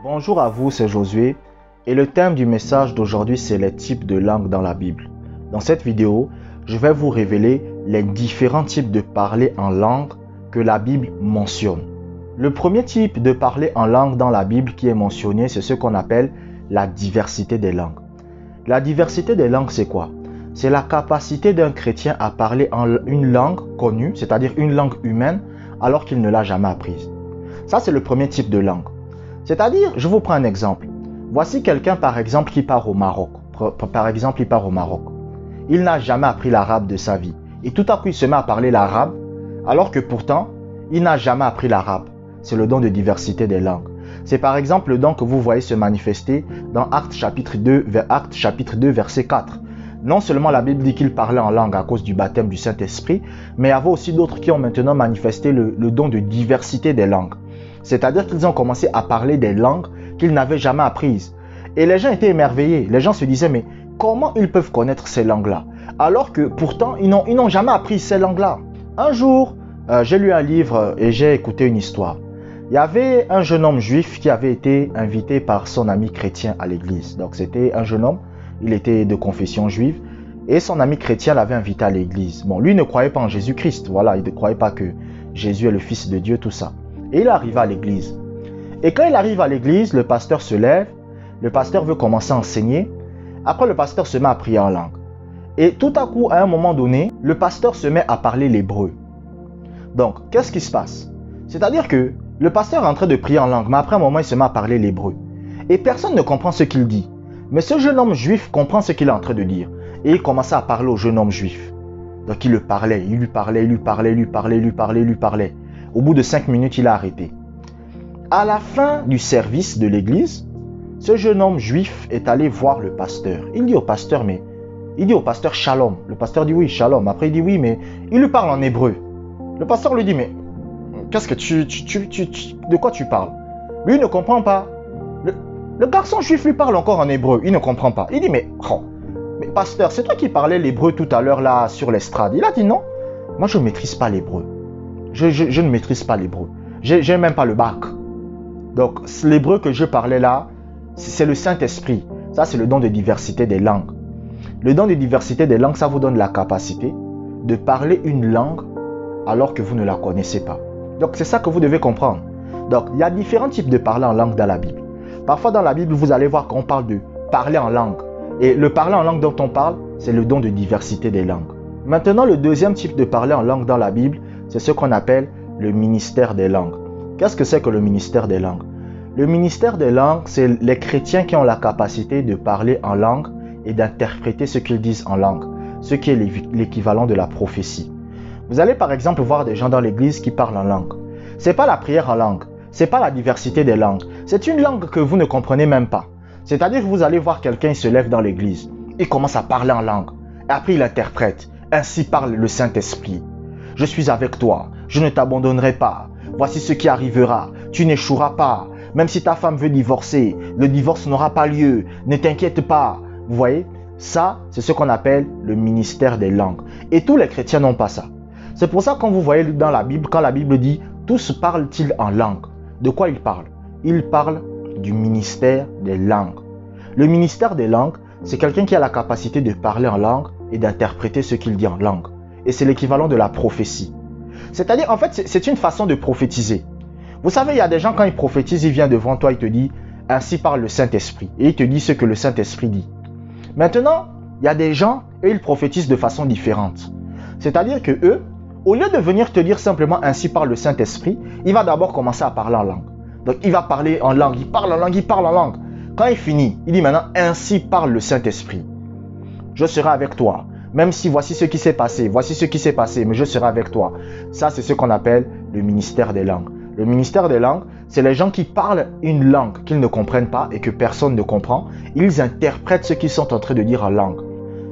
Bonjour à vous, c'est Josué et le thème du message d'aujourd'hui c'est les types de langues dans la Bible. Dans cette vidéo, je vais vous révéler les différents types de parler en langue que la Bible mentionne. Le premier type de parler en langue dans la Bible qui est mentionné, c'est ce qu'on appelle la diversité des langues. La diversité des langues, c'est quoi? C'est la capacité d'un chrétien à parler une langue connue, c'est-à-dire une langue humaine, alors qu'il ne l'a jamais apprise. Ça, c'est le premier type de langue. C'est-à-dire, je vous prends un exemple. Voici quelqu'un, par exemple, qui part au Maroc. Il n'a jamais appris l'arabe de sa vie. Et tout à coup, il se met à parler l'arabe, alors que pourtant, il n'a jamais appris l'arabe. C'est le don de diversité des langues. C'est par exemple le don que vous voyez se manifester dans Actes chapitre 2, verset 4. Non seulement la Bible dit qu'il parlait en langue à cause du baptême du Saint-Esprit, mais il y avait aussi d'autres qui ont maintenant manifesté le don de diversité des langues. C'est-à-dire qu'ils ont commencé à parler des langues qu'ils n'avaient jamais apprises. Et les gens étaient émerveillés. Les gens se disaient, mais comment ils peuvent connaître ces langues-là? Alors que pourtant, ils n'ont jamais appris ces langues-là. Un jour, j'ai lu un livre et j'ai écouté une histoire. Il y avait un jeune homme juif qui avait été invité par son ami chrétien à l'église. Donc c'était un jeune homme, il était de confession juive et son ami chrétien l'avait invité à l'église. Bon, lui ne croyait pas en Jésus-Christ, voilà, il ne croyait pas que Jésus est le Fils de Dieu, tout ça. Et il arrive à l'église. Et quand il arrive à l'église, le pasteur se lève, le pasteur veut commencer à enseigner. Après, le pasteur se met à prier en langue. Et tout à coup, à un moment donné, le pasteur se met à parler l'hébreu. Donc, qu'est-ce qui se passe? C'est-à-dire que le pasteur est en train de prier en langue, mais après un moment, il se met à parler l'hébreu. Et personne ne comprend ce qu'il dit. Mais ce jeune homme juif comprend ce qu'il est en train de dire. Et il commençait à parler au jeune homme juif. Donc, il lui parlait. Au bout de 5 minutes, il a arrêté. À la fin du service de l'église, ce jeune homme juif est allé voir le pasteur. Il dit au pasteur Shalom. Le pasteur dit oui, Shalom. Après, il dit oui, mais il lui parle en hébreu. Le pasteur lui dit, mais qu'est-ce que de quoi tu parles? Lui, il ne comprend pas. Le garçon juif lui parle encore en hébreu. Il ne comprend pas. Il dit, mais pasteur, c'est toi qui parlais l'hébreu tout à l'heure là sur l'estrade. Il a dit non. Moi, je ne maîtrise pas l'hébreu. Je ne maîtrise pas l'hébreu. J'ai même pas le bac. Donc, l'hébreu que je parlais là, c'est le Saint-Esprit. Ça, c'est le don de diversité des langues. Le don de diversité des langues, ça vous donne la capacité de parler une langue alors que vous ne la connaissez pas. Donc, c'est ça que vous devez comprendre. Donc, il y a différents types de parler en langue dans la Bible. Parfois, dans la Bible, vous allez voir qu'on parle de parler en langue. Et le parler en langue dont on parle, c'est le don de diversité des langues. Maintenant, le deuxième type de parler en langue dans la Bible, c'est ce qu'on appelle le ministère des langues. Qu'est-ce que c'est que le ministère des langues? Le ministère des langues, c'est les chrétiens qui ont la capacité de parler en langue et d'interpréter ce qu'ils disent en langue, ce qui est l'équivalent de la prophétie. Vous allez par exemple voir des gens dans l'église qui parlent en langue. Ce n'est pas la prière en langue, ce n'est pas la diversité des langues, c'est une langue que vous ne comprenez même pas. C'est-à-dire que vous allez voir quelqu'un, il se lève dans l'église, il commence à parler en langue, et après il interprète. Ainsi parle le Saint-Esprit. Je suis avec toi, je ne t'abandonnerai pas. Voici ce qui arrivera, tu n'échoueras pas. Même si ta femme veut divorcer, le divorce n'aura pas lieu. Ne t'inquiète pas. Vous voyez, ça, c'est ce qu'on appelle le ministère des langues. Et tous les chrétiens n'ont pas ça. C'est pour ça que quand vous voyez dans la Bible, quand la Bible dit « Tous parlent-ils en langue ?» De quoi ils parlent? Ils parlent du ministère des langues. Le ministère des langues, c'est quelqu'un qui a la capacité de parler en langue et d'interpréter ce qu'il dit en langue. Et c'est l'équivalent de la prophétie. C'est-à-dire, en fait, c'est une façon de prophétiser. Vous savez, il y a des gens, quand ils prophétisent, ils viennent devant toi, ils te disent « Ainsi parle le Saint-Esprit ». Et ils te disent ce que le Saint-Esprit dit. Maintenant, il y a des gens, eux, ils prophétisent de façon différente. C'est-à-dire que eux, au lieu de venir te dire simplement « Ainsi parle le Saint-Esprit », il va d'abord commencer à parler en langue. Donc, il va parler en langue, il parle en langue. Quand il finit, il dit maintenant « Ainsi parle le Saint-Esprit ». Je serai avec toi. Même si voici ce qui s'est passé, mais je serai avec toi. Ça, c'est ce qu'on appelle le ministère des langues. Le ministère des langues, c'est les gens qui parlent une langue qu'ils ne comprennent pas et que personne ne comprend. Ils interprètent ce qu'ils sont en train de dire en langue.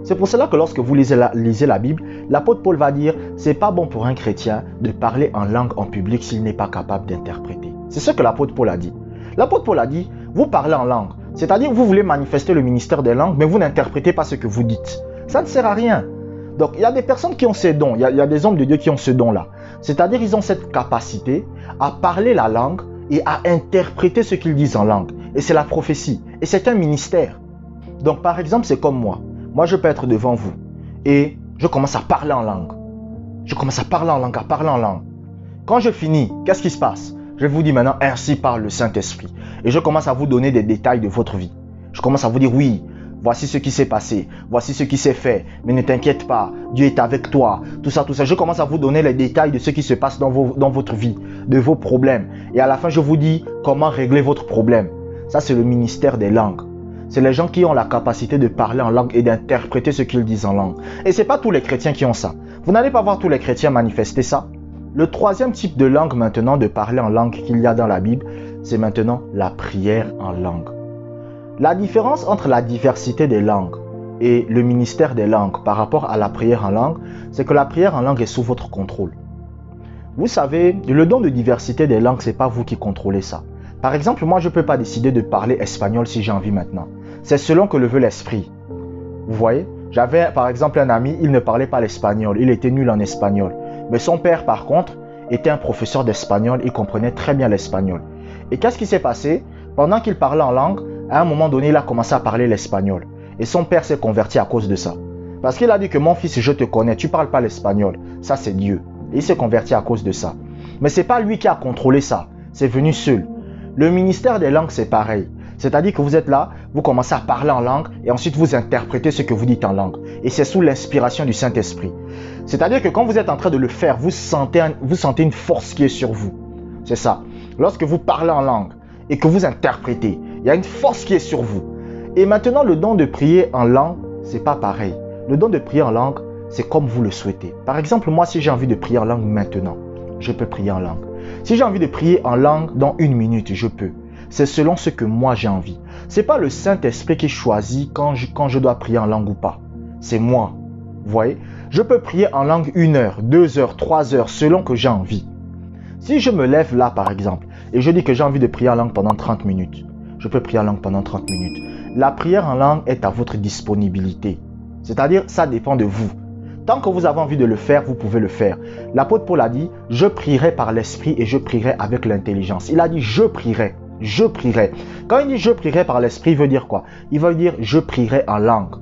C'est pour cela que lorsque vous lisez la Bible, l'apôtre Paul va dire « C'est pas bon pour un chrétien de parler en langue en public s'il n'est pas capable d'interpréter. » C'est ce que l'apôtre Paul a dit. L'apôtre Paul a dit « Vous parlez en langue. C'est-à-dire que vous voulez manifester le ministère des langues, mais vous n'interprétez pas ce que vous dites. Ça ne sert à rien. » Donc, il y a des personnes qui ont ces dons. Il y a des hommes de Dieu qui ont ce don-là. C'est-à-dire qu'ils ont cette capacité à parler la langue et à interpréter ce qu'ils disent en langue. et c'est la prophétie. Et c'est un ministère. Donc par exemple, c'est comme moi. Moi, je peux être devant vous et je commence à parler en langue. Je commence à parler en langue, à parler en langue. Quand je finis, qu'est-ce qui se passe? Je vous dis maintenant, ainsi parle le Saint-Esprit. Et je commence à vous donner des détails de votre vie. Je commence à vous dire, oui, voici ce qui s'est passé, voici ce qui s'est fait, mais ne t'inquiète pas, Dieu est avec toi, tout ça, tout ça. Je commence à vous donner les détails de ce qui se passe dans votre vie, de vos problèmes. Et à la fin, je vous dis comment régler votre problème. Ça, c'est le ministère des langues. C'est les gens qui ont la capacité de parler en langue et d'interpréter ce qu'ils disent en langue. Et ce n'est pas tous les chrétiens qui ont ça. Vous n'allez pas voir tous les chrétiens manifester ça. Le troisième type de langue maintenant, de parler en langue qu'il y a dans la Bible, c'est maintenant la prière en langue. La différence entre la diversité des langues et le ministère des langues par rapport à la prière en langue, c'est que la prière en langue est sous votre contrôle. Vous savez, le don de diversité des langues, ce n'est pas vous qui contrôlez ça. Par exemple, moi, je ne peux pas décider de parler espagnol si j'ai envie maintenant. C'est selon que le veut l'esprit. Vous voyez? J'avais par exemple un ami, il ne parlait pas l'espagnol, il était nul en espagnol. Mais son père, par contre, était un professeur d'espagnol, il comprenait très bien l'espagnol. Et qu'est-ce qui s'est passé? Pendant qu'il parlait en langue, à un moment donné, il a commencé à parler l'espagnol. Et son père s'est converti à cause de ça. Parce qu'il a dit que mon fils, je te connais, tu ne parles pas l'espagnol. Ça, c'est Dieu. Et il s'est converti à cause de ça. Mais ce n'est pas lui qui a contrôlé ça. C'est venu seul. Le ministère des langues, c'est pareil. C'est-à-dire que vous êtes là, vous commencez à parler en langue et ensuite vous interprétez ce que vous dites en langue. Et c'est sous l'inspiration du Saint-Esprit. C'est-à-dire que quand vous êtes en train de le faire, vous sentez une force qui est sur vous. C'est ça. Lorsque vous parlez en langue et que vous interprétez, il y a une force qui est sur vous. Et maintenant, le don de prier en langue, c'est pas pareil. Le don de prier en langue, c'est comme vous le souhaitez. Par exemple, moi, si j'ai envie de prier en langue maintenant, je peux prier en langue. Si j'ai envie de prier en langue dans 1 minute, je peux. C'est selon ce que moi j'ai envie. Ce n'est pas le Saint-Esprit qui choisit quand je dois prier en langue ou pas. C'est moi. Vous voyez? Je peux prier en langue 1 heure, 2 heures, 3 heures, selon que j'ai envie. Si je me lève là, par exemple, et je dis que j'ai envie de prier en langue pendant 30 minutes, je peux prier en langue pendant 30 minutes. La prière en langue est à votre disponibilité. C'est-à-dire, ça dépend de vous. Tant que vous avez envie de le faire, vous pouvez le faire. L'apôtre Paul a dit, je prierai par l'esprit et je prierai avec l'intelligence. Il a dit, je prierai. Je prierai. Quand il dit je prierai par l'esprit, il veut dire quoi? Il veut dire je prierai en langue.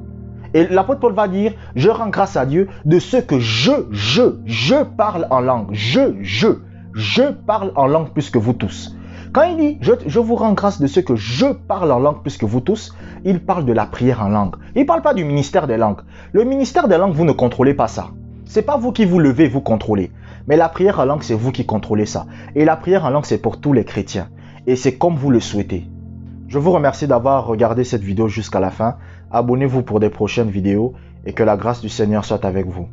Et l'apôtre Paul va dire je rends grâce à Dieu de ce que je parle en langue. Je parle en langue plus que vous tous. Quand il dit je vous rends grâce de ce que je parle en langue plus que vous tous, il parle de la prière en langue. Il ne parle pas du ministère des langues. Le ministère des langues, vous ne contrôlez pas ça. Ce n'est pas vous qui vous levez, vous contrôlez. Mais la prière en langue, c'est vous qui contrôlez ça. Et la prière en langue, c'est pour tous les chrétiens. Et c'est comme vous le souhaitez. Je vous remercie d'avoir regardé cette vidéo jusqu'à la fin. Abonnez-vous pour des prochaines vidéos et que la grâce du Seigneur soit avec vous.